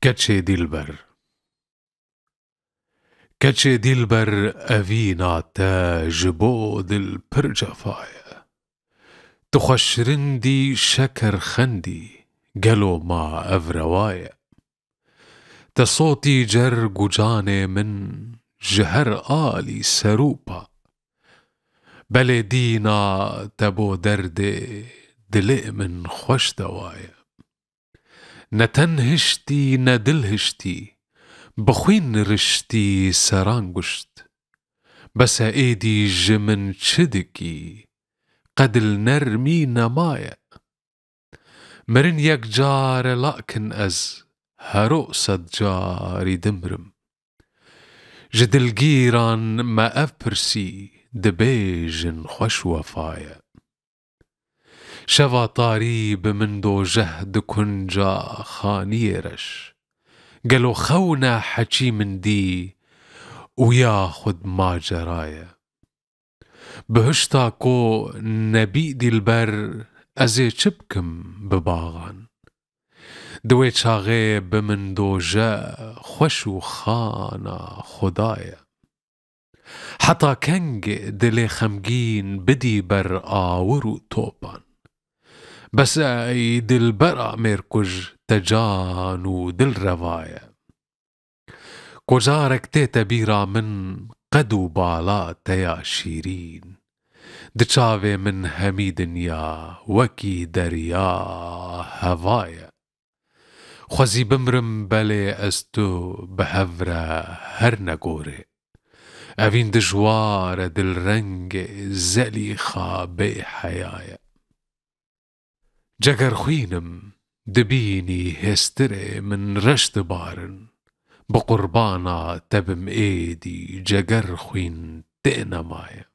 کچه دیلبر کچه دیلبر اوینا تا جبو دل پر جفایه تو خوش رندی شکر خندی گلو ما افروایه تا صوتی جرگ و جان من جهر آلی سروپا بله دینا تبو درد دل من خوش دوایه نتنهشتی ندلهشتی بخوین رشتی سرانگشت بس ایدی جمن چدکی قدل نرمی نمایه مرن یک جار لكن از هرو صد جاری دمرم جدلگیران ما افرسی دبیجن خوش وفایه شوا طاريب من دو جهد كنجا خانيرش قالوا خونا حكي من دي وياخد ما جرايا بهشتاكو نبي دي البر ازي چبكم بباغان دوي چاغي من دو جا خوشو خانا خدايا حتى كنج دلي خمجين بدي بر آورو توبان بس اي دل برا ميركج تجانو دل رواية كجارك تيتا بيرا من قدو بالا تيا شيرين دچاوي من همي دنيا وكي دريا هوايا خوزي بمرم بلي استو بهفرة هر نگوري اوين دجوار دل رنگ زليخا بي حيايا جگر خوینم دبینی هستره من رشت بارن بقربانا تبم ایدی جگر خوین تئنمایا